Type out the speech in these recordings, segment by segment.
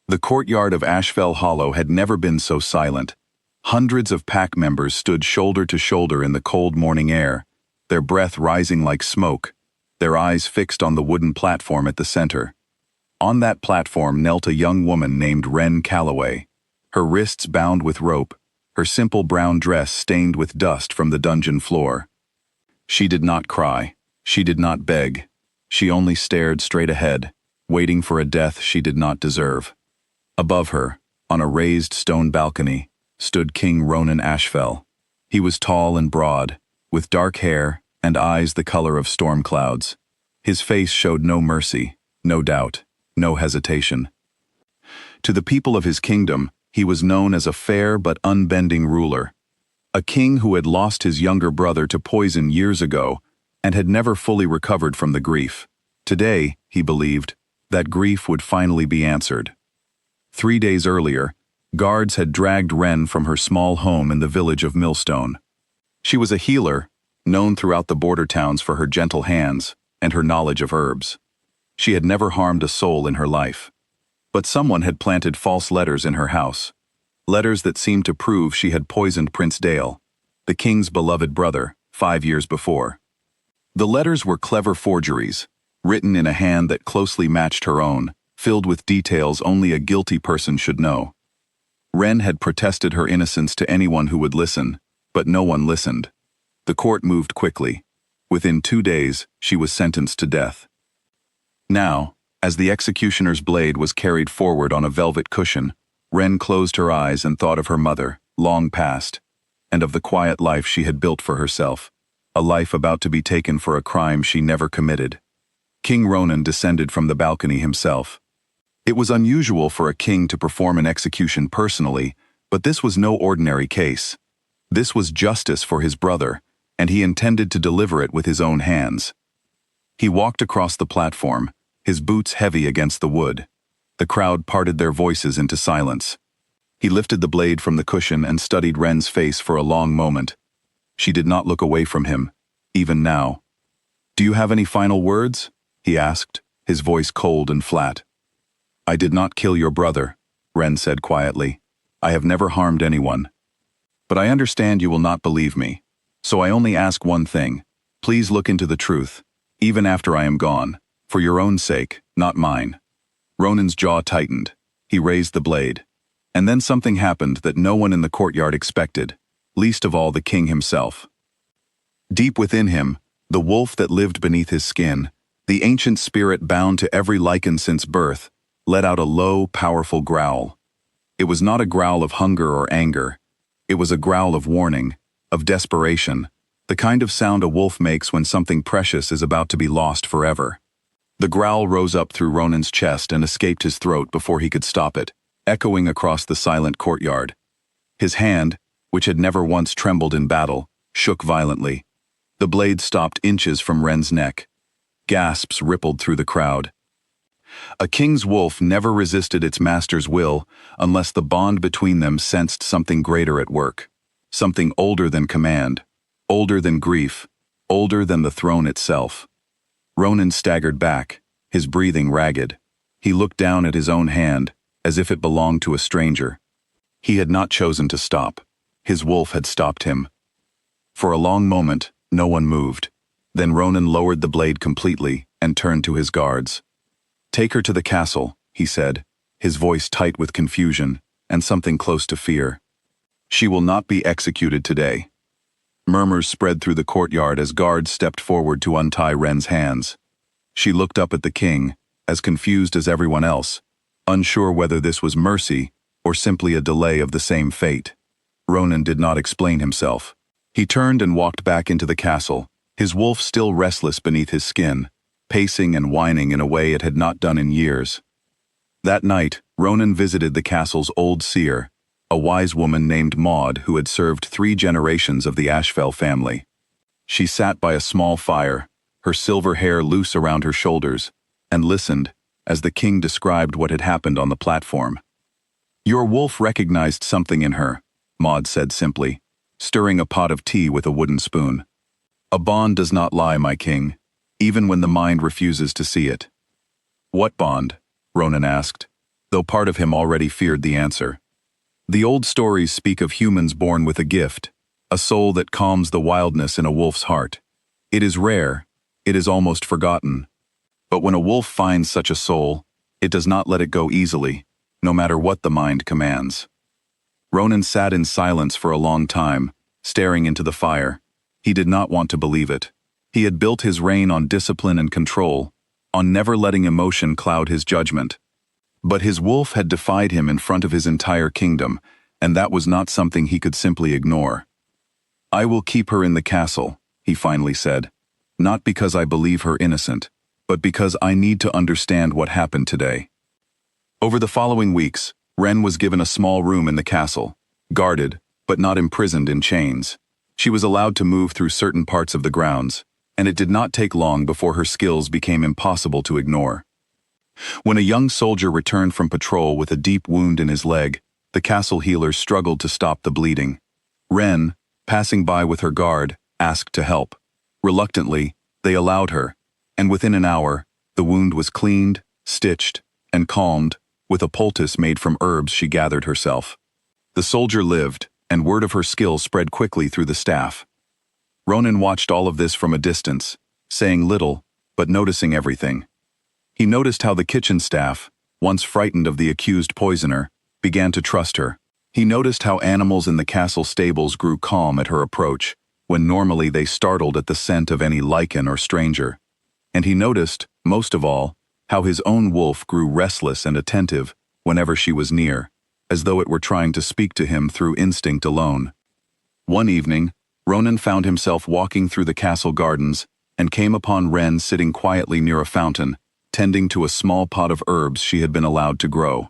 The courtyard of Ashfell Hollow had never been so silent. Hundreds of pack members stood shoulder to shoulder in the cold morning air, their breath rising like smoke, their eyes fixed on the wooden platform at the center. On that platform knelt a young woman named Wren Calloway, her wrists bound with rope, her simple brown dress stained with dust from the dungeon floor. She did not cry. She did not beg. She only stared straight ahead, waiting for a death she did not deserve. Above her, on a raised stone balcony, stood King Ronan Ashfell. He was tall and broad, with dark hair and eyes the color of storm clouds. His face showed no mercy, no doubt, no hesitation. To the people of his kingdom, he was known as a fair but unbending ruler. A king who had lost his younger brother to poison years ago and had never fully recovered from the grief. Today, he believed, that grief would finally be answered. 3 days earlier, guards had dragged Wren from her small home in the village of Millstone. She was a healer, known throughout the border towns for her gentle hands and her knowledge of herbs. She had never harmed a soul in her life. But someone had planted false letters in her house. Letters that seemed to prove she had poisoned Prince Dale, the king's beloved brother, 5 years before. The letters were clever forgeries, written in a hand that closely matched her own, filled with details only a guilty person should know. Wren had protested her innocence to anyone who would listen, but no one listened. The court moved quickly. Within 2 days, she was sentenced to death. Now, as the executioner's blade was carried forward on a velvet cushion, Wren closed her eyes and thought of her mother, long past, and of the quiet life she had built for herself, a life about to be taken for a crime she never committed. King Ronan descended from the balcony himself. It was unusual for a king to perform an execution personally, but this was no ordinary case. This was justice for his brother, and he intended to deliver it with his own hands. He walked across the platform, his boots heavy against the wood. The crowd parted their voices into silence. He lifted the blade from the cushion and studied Wren's face for a long moment. She did not look away from him, even now. "Do you have any final words?" he asked, his voice cold and flat. "I did not kill your brother," Wren said quietly. "I have never harmed anyone. But I understand you will not believe me, so I only ask one thing. Please look into the truth, even after I am gone, for your own sake, not mine." Ronan's jaw tightened. He raised the blade. And then something happened that no one in the courtyard expected, least of all the king himself. Deep within him, the wolf that lived beneath his skin, the ancient spirit bound to every lichen since birth, let out a low, powerful growl. It was not a growl of hunger or anger. It was a growl of warning, of desperation, the kind of sound a wolf makes when something precious is about to be lost forever. The growl rose up through Ronan's chest and escaped his throat before he could stop it, echoing across the silent courtyard. His hand, which had never once trembled in battle, shook violently. The blade stopped inches from Wren's neck. Gasps rippled through the crowd. A king's wolf never resisted its master's will unless the bond between them sensed something greater at work, something older than command, older than grief, older than the throne itself. Ronan staggered back, his breathing ragged. He looked down at his own hand, as if it belonged to a stranger. He had not chosen to stop. His wolf had stopped him. For a long moment, no one moved. Then Ronan lowered the blade completely and turned to his guards. "Take her to the castle," he said, his voice tight with confusion and something close to fear. "She will not be executed today." Murmurs spread through the courtyard as guards stepped forward to untie Wren's hands. She looked up at the king, as confused as everyone else, unsure whether this was mercy or simply a delay of the same fate. Ronan did not explain himself. He turned and walked back into the castle, his wolf still restless beneath his skin, pacing and whining in a way it had not done in years. That night, Ronan visited the castle's old seer, a wise woman named Maud who had served 3 generations of the Ashfell family. She sat by a small fire, her silver hair loose around her shoulders, and listened as the king described what had happened on the platform. "Your wolf recognized something in her," Maud said simply, stirring a pot of tea with a wooden spoon. "A bond does not lie, my king, even when the mind refuses to see it." "What bond?" Ronan asked. though part of him already feared the answer. The old stories speak of humans born with a gift, a soul that calms the wildness in a wolf's heart. It is rare, it is almost forgotten. But when a wolf finds such a soul, it does not let it go easily, no matter what the mind commands. Ronan sat in silence for a long time, staring into the fire. He did not want to believe it. He had built his reign on discipline and control, on never letting emotion cloud his judgment. But his wolf had defied him in front of his entire kingdom, and that was not something he could simply ignore. "I will keep her in the castle," he finally said, "not because I believe her innocent, but because I need to understand what happened today." Over the following weeks, Wren was given a small room in the castle, guarded, but not imprisoned in chains. She was allowed to move through certain parts of the grounds, and it did not take long before her skills became impossible to ignore. When a young soldier returned from patrol with a deep wound in his leg, the castle healers struggled to stop the bleeding. Wren, passing by with her guard, asked to help. Reluctantly, they allowed her, and within an hour, the wound was cleaned, stitched, and calmed with a poultice made from herbs she gathered herself. The soldier lived, and word of her skill spread quickly through the staff. Ronan watched all of this from a distance, saying little, but noticing everything. He noticed how the kitchen staff, once frightened of the accused poisoner, began to trust her. He noticed how animals in the castle stables grew calm at her approach, when normally they startled at the scent of any lichen or stranger. And he noticed, most of all, how his own wolf grew restless and attentive whenever she was near, as though it were trying to speak to him through instinct alone. One evening, Ronan found himself walking through the castle gardens and came upon Wren sitting quietly near a fountain, tending to a small pot of herbs she had been allowed to grow.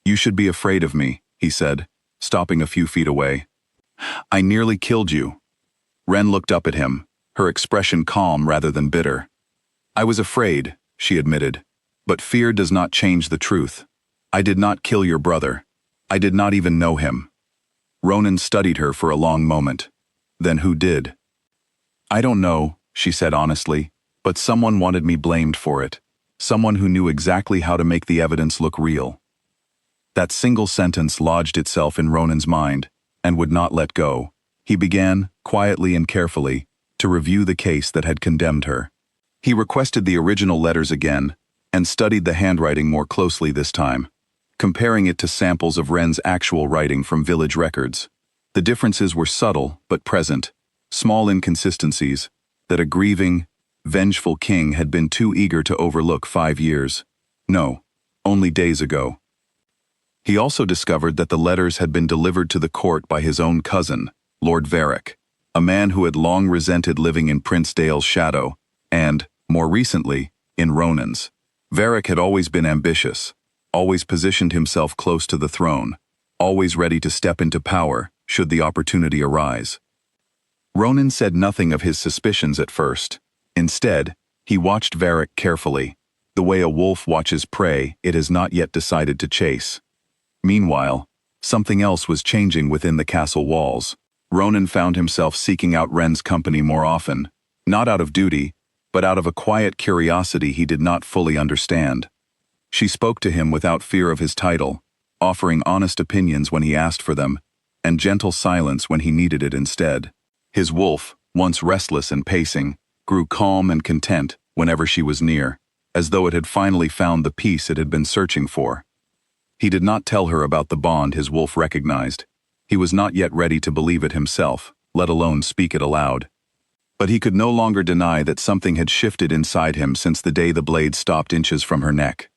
"You should be afraid of me," he said, stopping a few feet away. "I nearly killed you." Wren looked up at him, her expression calm rather than bitter. "I was afraid," she admitted, "but fear does not change the truth. I did not kill your brother. I did not even know him." Ronan studied her for a long moment. "Then who did?" "I don't know," she said honestly, "but someone wanted me blamed for it. Someone who knew exactly how to make the evidence look real." That single sentence lodged itself in Ronan's mind, and would not let go. He began, quietly and carefully, to review the case that had condemned her. He requested the original letters again, and studied the handwriting more closely this time, comparing it to samples of Wren's actual writing from village records. The differences were subtle but present, small inconsistencies that a grieving, vengeful king had been too eager to overlook 5 years. No, only days ago. He also discovered that the letters had been delivered to the court by his own cousin, Lord Varric, a man who had long resented living in Prince Dale's shadow, and, more recently, in Ronan's. Varric had always been ambitious, always positioned himself close to the throne, always ready to step into power should the opportunity arise. Ronan said nothing of his suspicions at first. Instead, he watched Varric carefully, the way a wolf watches prey it has not yet decided to chase. Meanwhile, something else was changing within the castle walls. Ronan found himself seeking out Wren's company more often, not out of duty, but out of a quiet curiosity he did not fully understand. She spoke to him without fear of his title, offering honest opinions when he asked for them, and gentle silence when he needed it instead. His wolf, once restless and pacing, grew calm and content whenever she was near, as though it had finally found the peace it had been searching for. He did not tell her about the bond his wolf recognized. He was not yet ready to believe it himself, let alone speak it aloud. But he could no longer deny that something had shifted inside him since the day the blade stopped inches from her neck.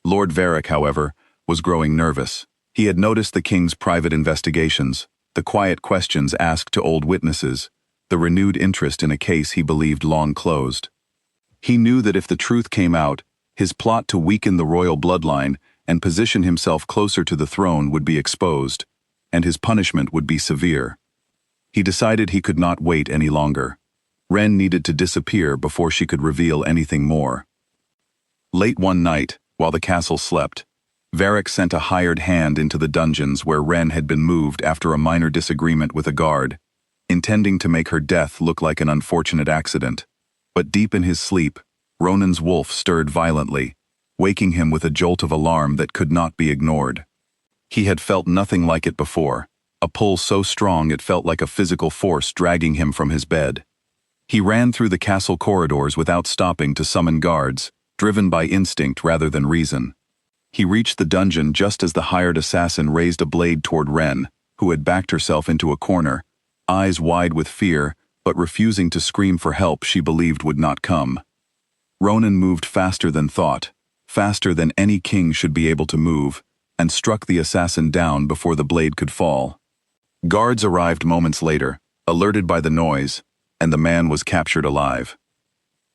Lord Varric, however, was growing nervous. He had noticed the king's private investigations, the quiet questions asked to old witnesses, the renewed interest in a case he believed long closed. He knew that if the truth came out, his plot to weaken the royal bloodline and position himself closer to the throne would be exposed, and his punishment would be severe. He decided he could not wait any longer. Wren needed to disappear before she could reveal anything more. Late one night, while the castle slept, Varric sent a hired hand into the dungeons where Wren had been moved after a minor disagreement with a guard, intending to make her death look like an unfortunate accident. But deep in his sleep, Ronan's wolf stirred violently, waking him with a jolt of alarm that could not be ignored. He had felt nothing like it before, a pull so strong it felt like a physical force dragging him from his bed. He ran through the castle corridors without stopping to summon guards, driven by instinct rather than reason. He reached the dungeon just as the hired assassin raised a blade toward Ren, who had backed herself into a corner, eyes wide with fear, but refusing to scream for help she believed would not come. Ronan moved faster than thought, faster than any king should be able to move, and struck the assassin down before the blade could fall. Guards arrived moments later, alerted by the noise, and the man was captured alive.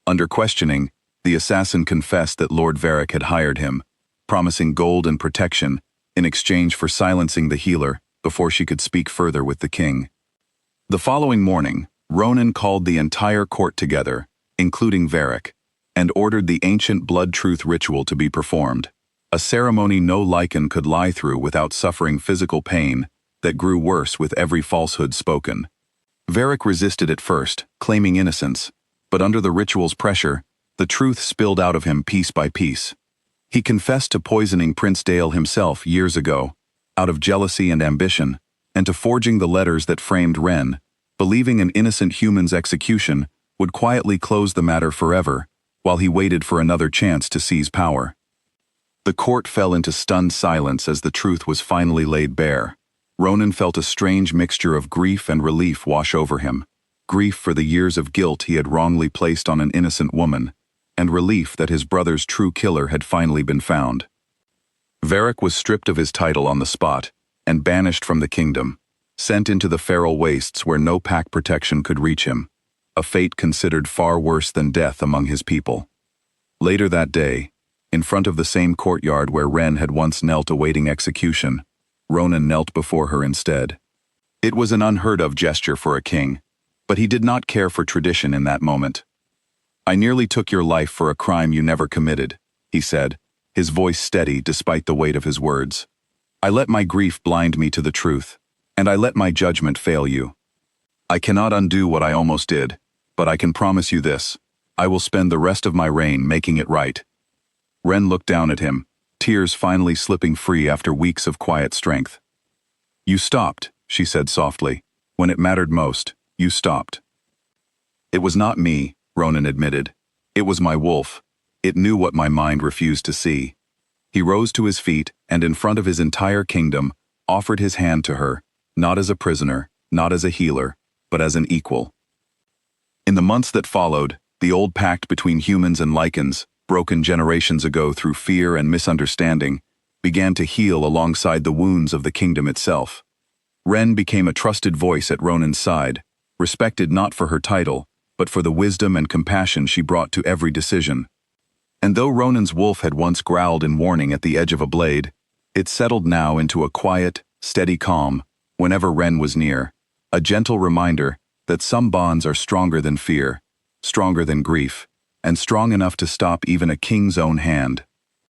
Under questioning, the assassin confessed that Lord Varric had hired him, promising gold and protection in exchange for silencing the healer before she could speak further with the king. The following morning, Ronan called the entire court together, including Varric, and ordered the ancient blood truth ritual to be performed, a ceremony no lichen could lie through without suffering physical pain that grew worse with every falsehood spoken. Varric resisted at first, claiming innocence, but under the ritual's pressure, the truth spilled out of him piece by piece. He confessed to poisoning Prince Dale himself years ago, out of jealousy and ambition, and to forging the letters that framed Ren, believing an innocent human's execution would quietly close the matter forever, while he waited for another chance to seize power. The court fell into stunned silence as the truth was finally laid bare. Ronan felt a strange mixture of grief and relief wash over him, grief for the years of guilt he had wrongly placed on an innocent woman, and relief that his brother's true killer had finally been found. Varric was stripped of his title on the spot, and banished from the kingdom, sent into the feral wastes where no pack protection could reach him, a fate considered far worse than death among his people. Later that day, in front of the same courtyard where Ren had once knelt awaiting execution, Ronan knelt before her instead. It was an unheard-of gesture for a king, but he did not care for tradition in that moment. "I nearly took your life for a crime you never committed," he said, his voice steady despite the weight of his words. "I let my grief blind me to the truth, and I let my judgment fail you. I cannot undo what I almost did, but I can promise you this: I will spend the rest of my reign making it right." Ren looked down at him, tears finally slipping free after weeks of quiet strength. "You stopped," she said softly. "When it mattered most, you stopped." "It was not me," Ronan admitted. "It was my wolf. It knew what my mind refused to see." He rose to his feet and in front of his entire kingdom offered his hand to her, not as a prisoner, not as a healer, but as an equal. In the months that followed, the old pact between humans and lichens, broken generations ago through fear and misunderstanding, began to heal alongside the wounds of the kingdom itself. Ren became a trusted voice at Ronan's side, respected not for her title, but for the wisdom and compassion she brought to every decision. And though Ronan's wolf had once growled in warning at the edge of a blade, it settled now into a quiet, steady calm whenever Ren was near, a gentle reminder that some bonds are stronger than fear, stronger than grief, and strong enough to stop even a king's own hand.